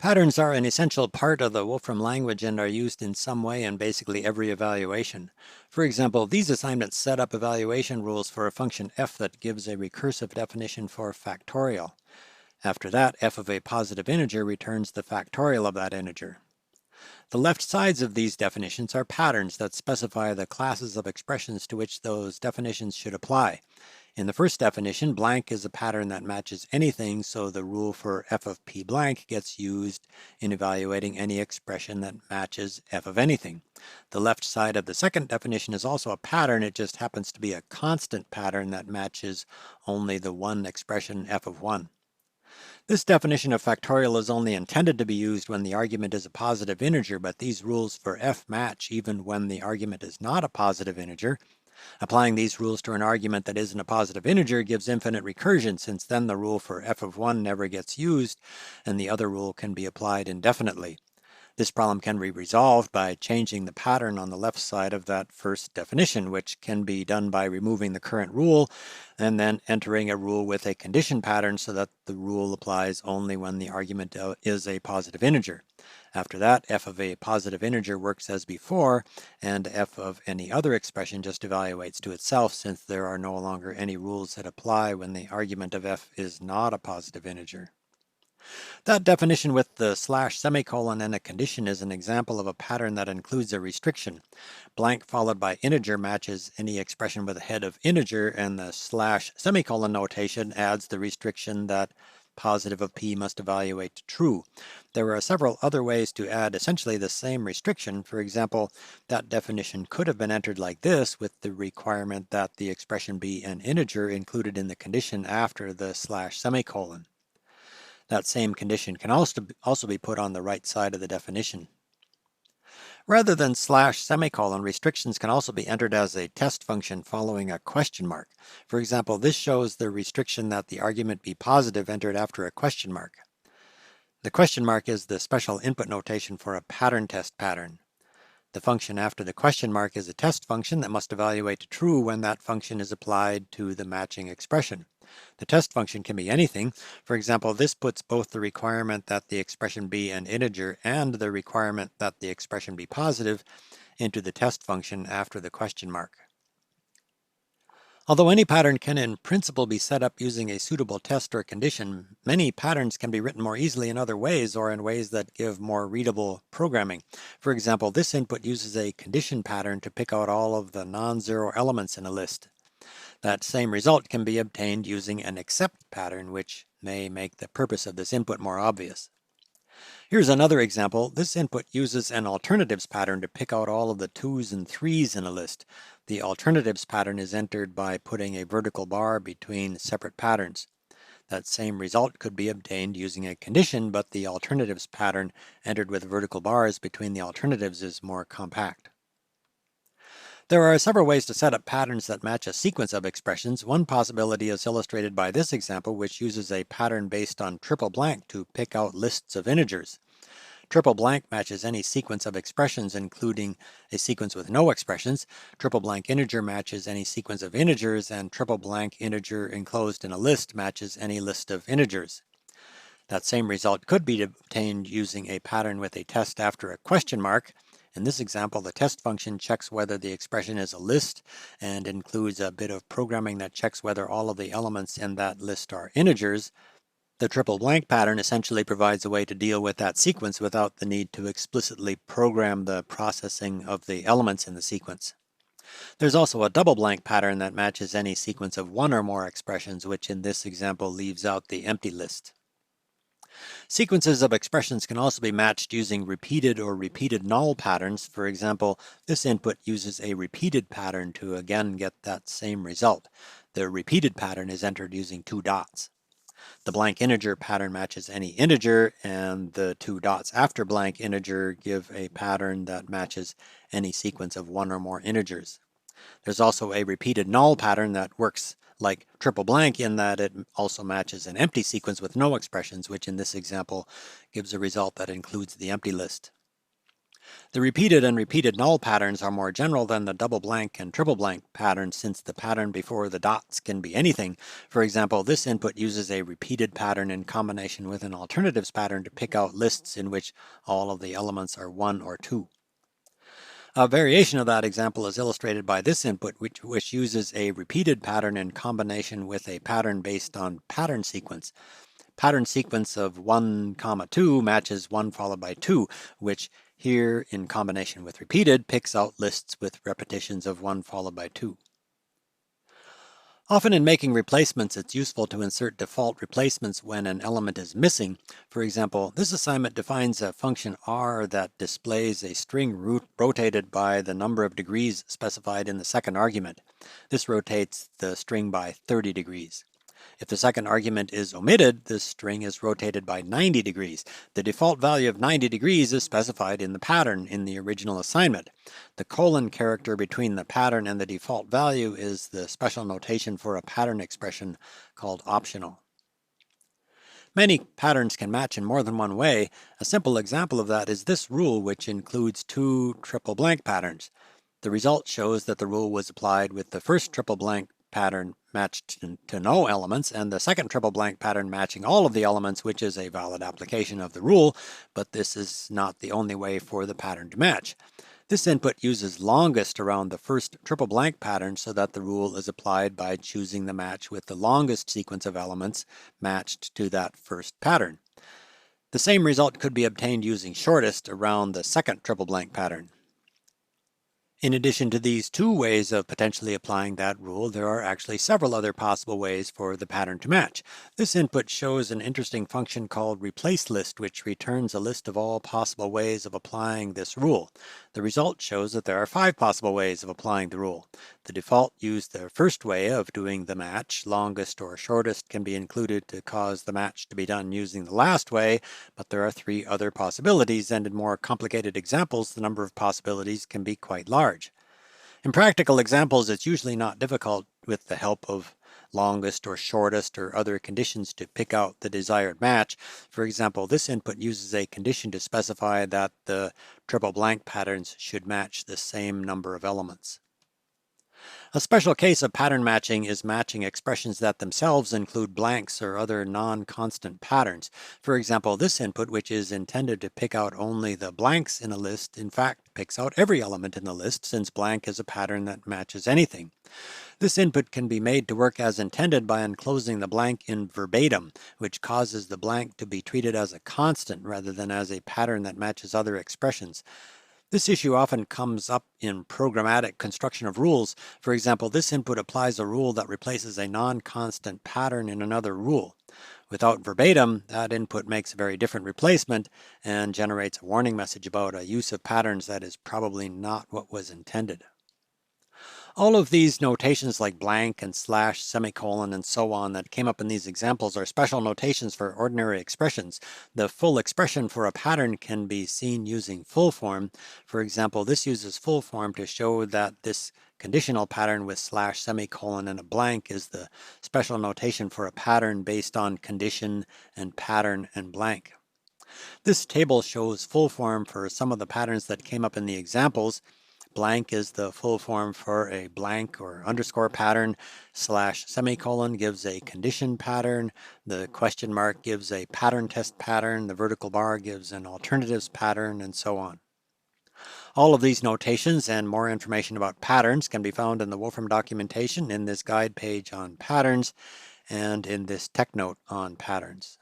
Patterns are an essential part of the Wolfram language and are used in some way in basically every evaluation. For example, these assignments set up evaluation rules for a function f that gives a recursive definition for factorial. After that, f of a positive integer returns the factorial of that integer. The left sides of these definitions are patterns that specify the classes of expressions to which those definitions should apply. In the first definition, blank is a pattern that matches anything, so the rule for f of p blank gets used in evaluating any expression that matches f of anything. The left side of the second definition is also a pattern, it just happens to be a constant pattern that matches only the one expression f of 1. This definition of factorial is only intended to be used when the argument is a positive integer, but these rules for f match even when the argument is not a positive integer. Applying these rules to an argument that isn't a positive integer gives infinite recursion, since then the rule for f of 1 never gets used, and the other rule can be applied indefinitely. This problem can be resolved by changing the pattern on the left side of that first definition, which can be done by removing the current rule and then entering a rule with a condition pattern so that the rule applies only when the argument is a positive integer. After that, f of a positive integer works as before, and f of any other expression just evaluates to itself, since there are no longer any rules that apply when the argument of f is not a positive integer. That definition with the slash semicolon and a condition is an example of a pattern that includes a restriction. Blank followed by integer matches any expression with a head of integer, and the slash semicolon notation adds the restriction that positive of p must evaluate to true. There are several other ways to add essentially the same restriction. For example, that definition could have been entered like this, with the requirement that the expression be an integer included in the condition after the slash semicolon. That same condition can also be put on the right side of the definition. Rather than slash semicolon, restrictions can also be entered as a test function following a question mark. For example, this shows the restriction that the argument be positive entered after a question mark. The question mark is the special input notation for a pattern test pattern. The function after the question mark is a test function that must evaluate to true when that function is applied to the matching expression. The test function can be anything. For example, this puts both the requirement that the expression be an integer and the requirement that the expression be positive into the test function after the question mark. Although any pattern can in principle be set up using a suitable test or condition, many patterns can be written more easily in other ways, or in ways that give more readable programming. For example, this input uses a condition pattern to pick out all of the non-zero elements in a list. That same result can be obtained using an except pattern, which may make the purpose of this input more obvious. Here's another example. This input uses an alternatives pattern to pick out all of the 2s and 3s in a list. The alternatives pattern is entered by putting a vertical bar between separate patterns. That same result could be obtained using a condition, but the alternatives pattern entered with vertical bars between the alternatives is more compact. There are several ways to set up patterns that match a sequence of expressions. One possibility is illustrated by this example, which uses a pattern based on triple blank to pick out lists of integers. Triple blank matches any sequence of expressions, including a sequence with no expressions. Triple blank integer matches any sequence of integers, and triple blank integer enclosed in a list matches any list of integers. That same result could be obtained using a pattern with a test after a question mark. In this example, the test function checks whether the expression is a list and includes a bit of programming that checks whether all of the elements in that list are integers. The triple blank pattern essentially provides a way to deal with that sequence without the need to explicitly program the processing of the elements in the sequence. There's also a double blank pattern that matches any sequence of one or more expressions, which in this example leaves out the empty list. Sequences of expressions can also be matched using repeated or repeated null patterns. For example, this input uses a repeated pattern to again get that same result. The repeated pattern is entered using 2 dots. The blank integer pattern matches any integer, and the 2 dots after blank integer give a pattern that matches any sequence of one or more integers. There's also a repeated null pattern that works like triple blank in that it also matches an empty sequence with no expressions, which in this example gives a result that includes the empty list. The repeated and repeated null patterns are more general than the double blank and triple blank patterns, since the pattern before the dots can be anything. For example, this input uses a repeated pattern in combination with an alternatives pattern to pick out lists in which all of the elements are 1 or 2. A variation of that example is illustrated by this input, which uses a repeated pattern in combination with a pattern based on pattern sequence. Pattern sequence of 1, 2 matches 1 followed by 2, which here in combination with repeated picks out lists with repetitions of 1 followed by 2. Often in making replacements, it's useful to insert default replacements when an element is missing. For example, this assignment defines a function r that displays a string rotated by the number of degrees specified in the second argument. This rotates the string by 30 degrees. If the second argument is omitted, this string is rotated by 90 degrees. The default value of 90 degrees is specified in the pattern in the original assignment. The colon character between the pattern and the default value is the special notation for a pattern expression called optional. Many patterns can match in more than one way. A simple example of that is this rule, which includes 2 triple blank patterns. The result shows that the rule was applied with the first triple blank pattern matched to no elements, and the second triple blank pattern matching all of the elements, which is a valid application of the rule, but this is not the only way for the pattern to match. This input uses longest around the first triple blank pattern so that the rule is applied by choosing the match with the longest sequence of elements matched to that first pattern. The same result could be obtained using shortest around the second triple blank pattern. In addition to these two ways of potentially applying that rule, there are actually several other possible ways for the pattern to match. This input shows an interesting function called replaceList, which returns a list of all possible ways of applying this rule. The result shows that there are 5 possible ways of applying the rule. The default used the first way of doing the match. Longest or shortest can be included to cause the match to be done using the last way, but there are 3 other possibilities, and in more complicated examples, the number of possibilities can be quite large. In practical examples, it's usually not difficult with the help of longest or shortest or other conditions to pick out the desired match. For example, this input uses a condition to specify that the triple blank patterns should match the same number of elements. A special case of pattern matching is matching expressions that themselves include blanks or other non-constant patterns. For example, this input, which is intended to pick out only the blanks in a list, in fact picks out every element in the list, since blank is a pattern that matches anything. This input can be made to work as intended by enclosing the blank in verbatim, which causes the blank to be treated as a constant rather than as a pattern that matches other expressions. This issue often comes up in programmatic construction of rules. For example, this input applies a rule that replaces a non-constant pattern in another rule. Without verbatim, that input makes a very different replacement and generates a warning message about a use of patterns that is probably not what was intended. All of these notations like blank and slash, semicolon, and so on that came up in these examples are special notations for ordinary expressions. The full expression for a pattern can be seen using full form. For example, this uses full form to show that this conditional pattern with slash, semicolon, and a blank is the special notation for a pattern based on condition and pattern and blank. This table shows full form for some of the patterns that came up in the examples. Blank is the full form for a blank or underscore pattern. Slash semicolon gives a condition pattern. The question mark gives a pattern test pattern. The vertical bar gives an alternatives pattern, and so on. All of these notations and more information about patterns can be found in the Wolfram documentation, in this guide page on patterns, and in this tech note on patterns.